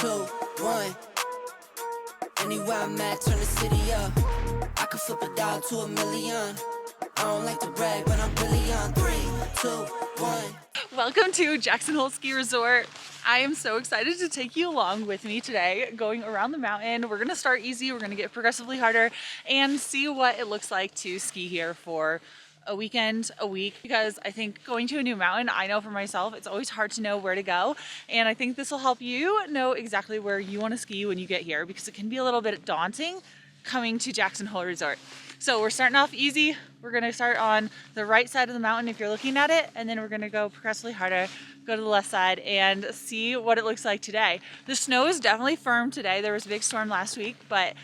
2, 1. Anywhere I'm at, turn the city up. I could flip a dollar to a million. I don't like to brag, but I'm really on. 3, 2, 1. Welcome to Jackson Hole Ski Resort. I am so excited to take you along with me today, going around the mountain. We're gonna start easy, we're gonna get progressively harder, and see what it looks like to ski here for a weekend, a week, because I think going to a new mountain, I know for myself, it's always hard to know where to go. And I think this will help you know exactly where you want to ski when you get here, because it can be a little bit daunting coming to Jackson Hole Resort. So we're starting off easy. We're gonna start on the right side of the mountain if you're looking at it, and then we're gonna go progressively harder, go to the left side and see what it looks like today. The snow is definitely firm today. There was a big storm last week, but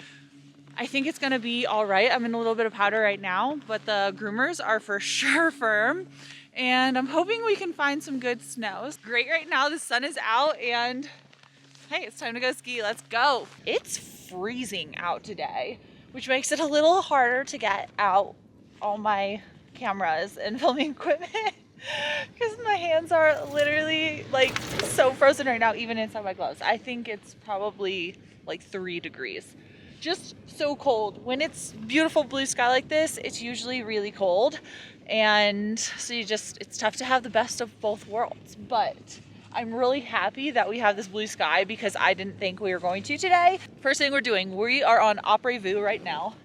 I think it's gonna be all right. I'm in a little bit of powder right now, but the groomers are for sure firm. And I'm hoping we can find some good snows. Great right now, the sun is out and hey, it's time to go ski, let's go. It's freezing out today, which makes it a little harder to get out all my cameras and filming equipment because my hands are literally like so frozen right now, even inside my gloves. I think it's probably like 3 degrees. Just so cold. When it's beautiful blue sky like this, it's usually really cold. And so it's tough to have the best of both worlds. But I'm really happy that we have this blue sky because I didn't think we were going to today. First thing we're doing, we are on Après Vue right now.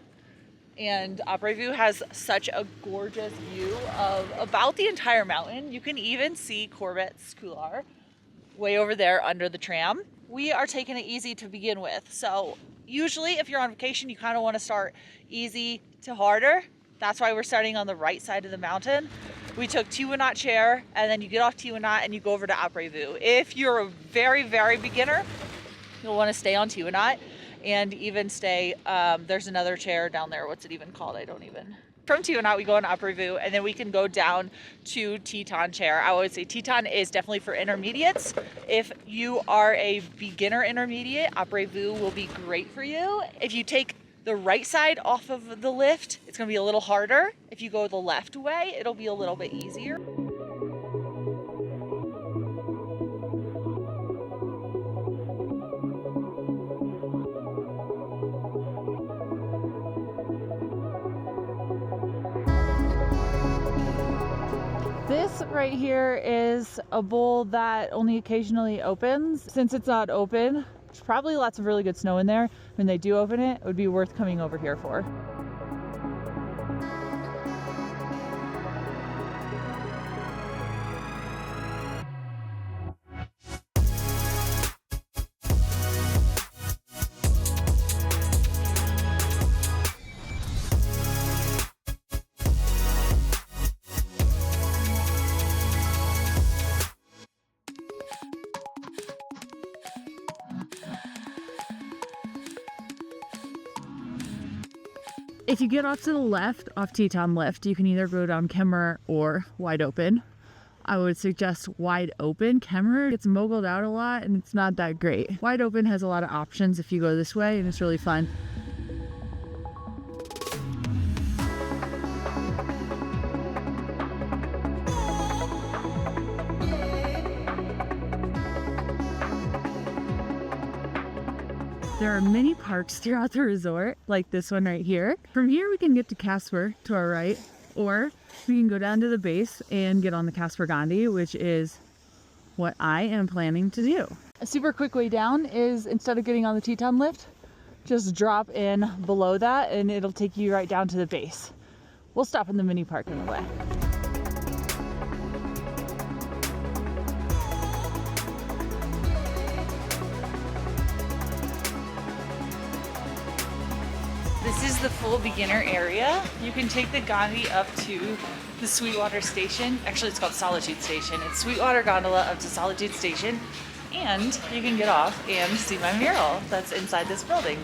And Après Vue has such a gorgeous view of about the entire mountain. You can even see Corbett's Couloir way over there under the tram. We are taking it easy to begin with. So usually if you're on vacation, you kind of want to start easy to harder. That's why we're starting on the right side of the mountain. We took Tiwanaut chair, and then you get off Tiwanaut and you go over to Après Vue. If you're a very, very beginner, you'll want to stay on Tiwanaut and even stay, there's another chair down there. What's it even called? I don't even. From Tiwanaut, we go on Après Vue, and then we can go down to Teton chair. I always say Teton is definitely for intermediates. If you are a beginner intermediate, Après Vue will be great for you. If you take the right side off of the lift, it's gonna be a little harder. If you go the left way, it'll be a little bit easier. This right here is a bowl that only occasionally opens. Since it's not open, there's probably lots of really good snow in there. When they do open it, it would be worth coming over here for. If you get off to the left, off Teton Lift, you can either go down Kemmerer or Wide Open. I would suggest Wide Open. Kemmerer gets moguled out a lot and it's not that great. Wide Open has a lot of options if you go this way, and it's really fun. There are many parks throughout the resort, like this one right here. From here we can get to Casper to our right, or we can go down to the base and get on the Casper Gandhi, which is what I am planning to do. A super quick way down is, instead of getting on the Teton lift, just drop in below that and it'll take you right down to the base. We'll stop in the mini park on the way. This is the full beginner area. You can take the Gandhi up to the Sweetwater Station. Actually, it's called Solitude Station. It's Sweetwater Gondola up to Solitude Station. And you can get off and see my mural that's inside this building.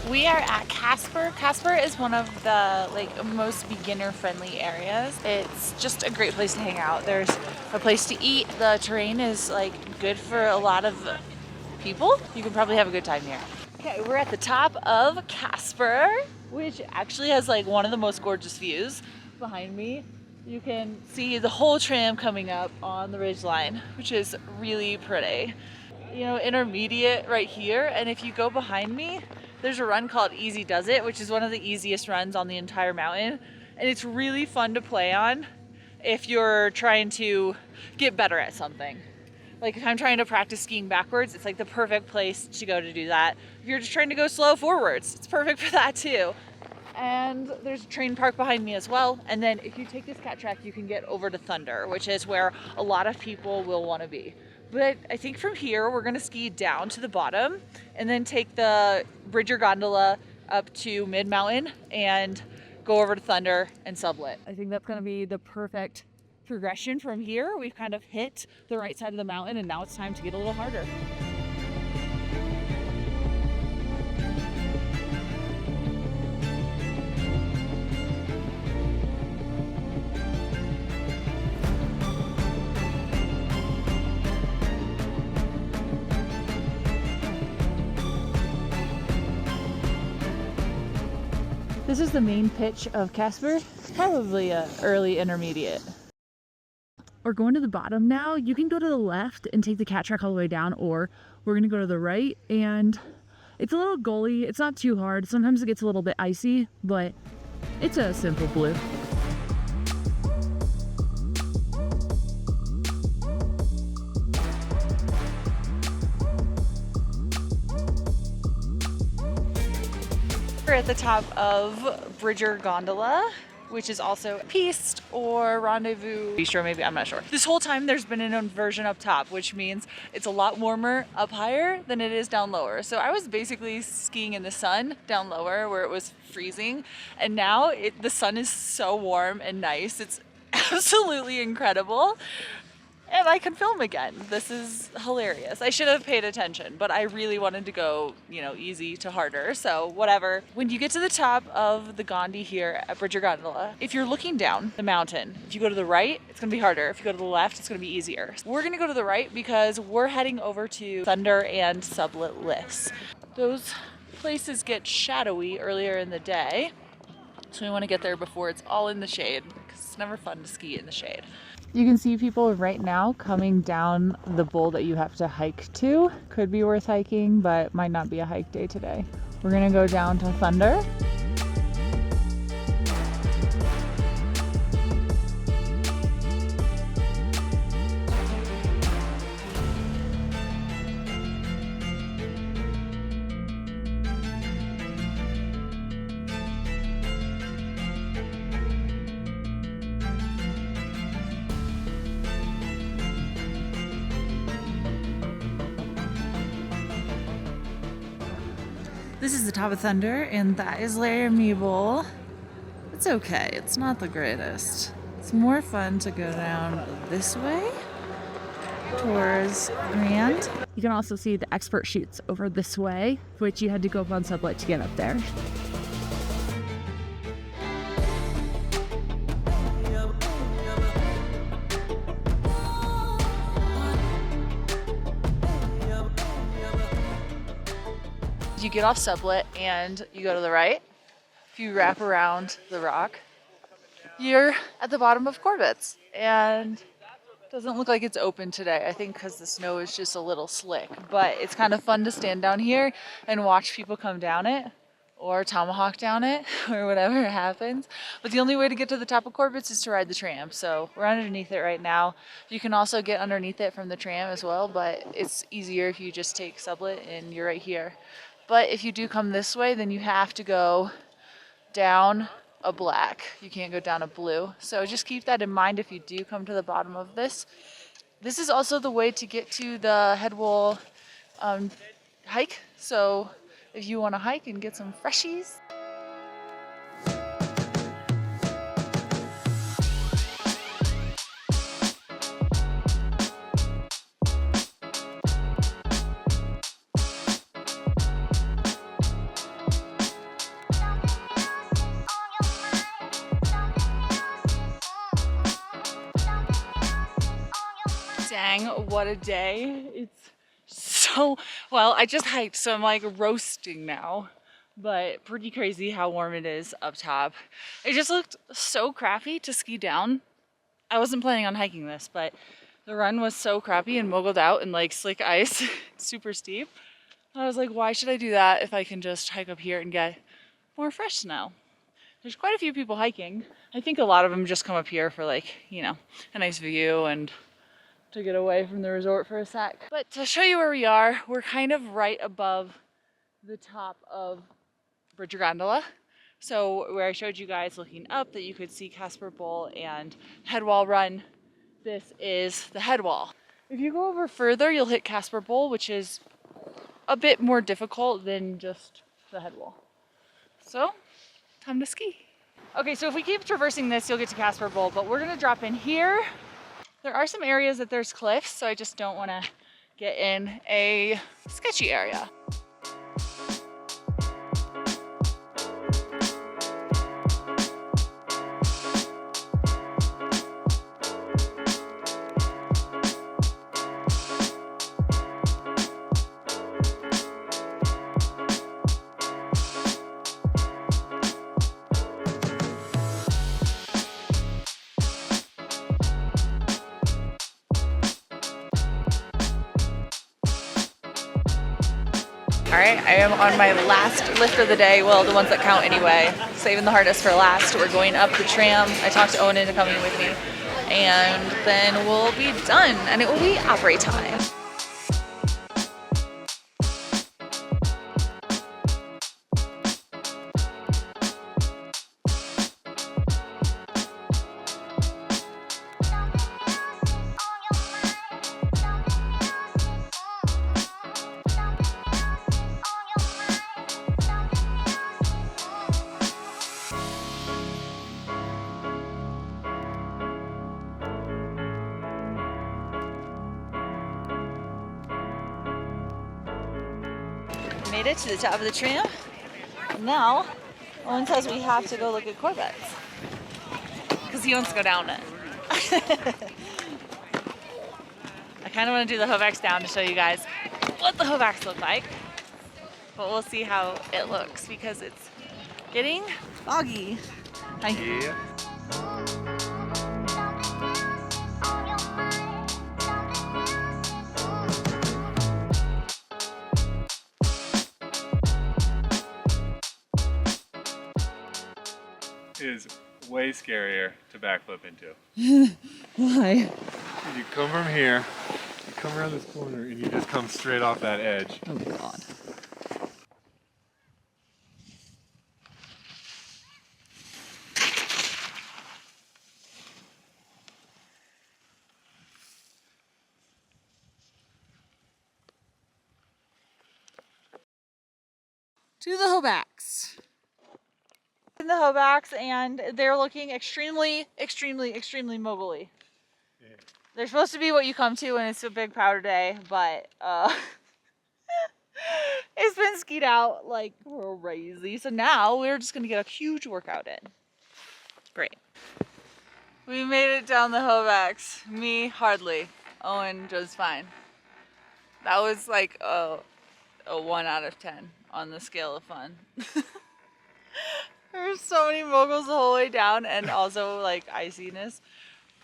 We are at Casper. Casper is one of the most beginner friendly areas. It's just a great place to hang out. There's a place to eat. The terrain is good for a lot of people. You can probably have a good time here. Okay, we're at the top of Casper, which actually has one of the most gorgeous views behind me. You can see the whole tram coming up on the ridgeline, which is really pretty. You know, intermediate right here, and if you go behind me, there's a run called Easy Does It, which is one of the easiest runs on the entire mountain, and it's really fun to play on if you're trying to get better at something. Like if I'm trying to practice skiing backwards, it's the perfect place to go to do that. If you're just trying to go slow forwards, it's perfect for that too. And there's a train park behind me as well. And then if you take this cat track, you can get over to Thunder, which is where a lot of people will want to be. But I think from here, we're gonna ski down to the bottom and then take the Bridger gondola up to mid-mountain and go over to Thunder and sublet. I think that's gonna be the perfect progression from here. We've kind of hit the right side of the mountain, and now it's time to get a little harder. This is the main pitch of Casper, probably a early intermediate. We're going to the bottom now. You can go to the left and take the cat track all the way down, or we're gonna go to the right, and it's a little gully. It's not too hard. Sometimes it gets a little bit icy, but it's a simple blue. We're at the top of Bridger Gondola, which is also Piste or Rendezvous Bistro, maybe, I'm not sure. This whole time there's been an inversion up top, which means it's a lot warmer up higher than it is down lower. So I was basically skiing in the sun down lower where it was freezing, and now the sun is so warm and nice. It's absolutely incredible. And I can film again. This is hilarious. I should have paid attention, but I really wanted to go, easy to harder, so whatever. When you get to the top of the Gondi here at Bridger Gondola, if you're looking down the mountain, if you go to the right, it's gonna be harder. If you go to the left, it's gonna be easier. We're gonna go to the right because we're heading over to Thunder and Sublet lifts. Those places get shadowy earlier in the day, so we wanna get there before it's all in the shade, because it's never fun to ski in the shade. You can see people right now coming down the bowl that you have to hike to. Could be worth hiking, but might not be a hike day today. We're gonna go down to Thunder. This is the top of Thunder, and that is Laramie Bowl. It's okay, it's not the greatest. It's more fun to go down this way towards Grand. You can also see the expert chutes over this way, which you had to go up on sublet to get up there. You get off sublet and you go to the right. If you wrap around the rock, you're at the bottom of Corbett's, and it doesn't look like it's open today. I think because the snow is just a little slick, but it's kind of fun to stand down here and watch people come down it or tomahawk down it or whatever happens. But the only way to get to the top of Corbett's is to ride the tram. So we're underneath it right now. You can also get underneath it from the tram as well, but it's easier if you just take sublet and you're right here. But if you do come this way, then you have to go down a black. You can't go down a blue. So just keep that in mind if you do come to the bottom of this. This is also the way to get to the headwall hike. So if you want to hike and get some freshies. Dang, what a day. It's so, well, I just hiked, so I'm like roasting now, but pretty crazy how warm it is up top. It just looked so crappy to ski down. I wasn't planning on hiking this, but the run was so crappy and moggled out and like slick ice, super steep. I was like, why should I do that if I can just hike up here and get more fresh snow? There's quite a few people hiking. I think a lot of them just come up here for like, you know, a nice view and to get away from the resort for a sec. But to show you where we are, we're kind of right above the top of Bridge Gondola. So where I showed you guys looking up that you could see Casper Bowl and Headwall Run, this is the headwall. If you go over further, you'll hit Casper Bowl, which is a bit more difficult than just the headwall. So, time to ski. Okay, so if we keep traversing this, you'll get to Casper Bowl, but we're gonna drop in here. There are some areas that there's cliffs, so I just don't wanna get in a sketchy area. All right, I am on my last lift of the day. Well, the ones that count anyway. Saving the hardest for last. We're going up the tram. I talked to Owen into coming with me. And then we'll be done. And it will be opera time. Made it to the top of the tram. Now, Owen says we have to go look at Corvettes because he wants to go down it. I kind of want to do the Hovaks down to show you guys what the Hovaks look like, but we'll see how it looks because it's getting foggy. Hi. Yeah. Is way scarier to backflip into. Why? You come from here, you come around this corner, and you just come straight off that edge. Oh God. To the Hovaks. In the Hovaks, and they're looking extremely, extremely, extremely moguly. Yeah. They're supposed to be what you come to when it's a big powder day, but it's been skied out like crazy. So now we're just gonna get a huge workout in. Great. We made it down the Hovaks. Me, hardly. Owen just fine. That was like a 1 out of 10 on the scale of fun. There were so many moguls the whole way down and also like iciness.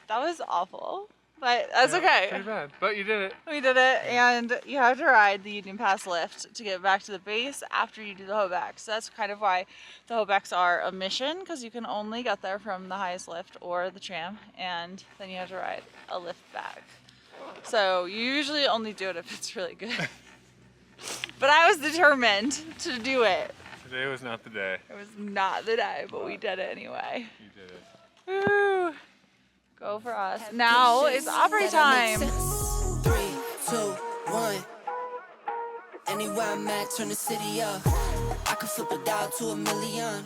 That was awful, but that's okay. Pretty bad, but you did it. We did it, and you have to ride the Union Pass lift to get back to the base after you do the Hovaks. So that's kind of why the Hovaks are a mission, because you can only get there from the highest lift or the tram, and then you have to ride a lift back. So you usually only do it if it's really good. But I was determined to do it. Today was not the day. It was not the day, but we did it anyway. You did it. Woo! Go for us. Now it's opera time. 3, 2, 1. Anywhere I'm at, turn the city up. I can flip a dial to a million.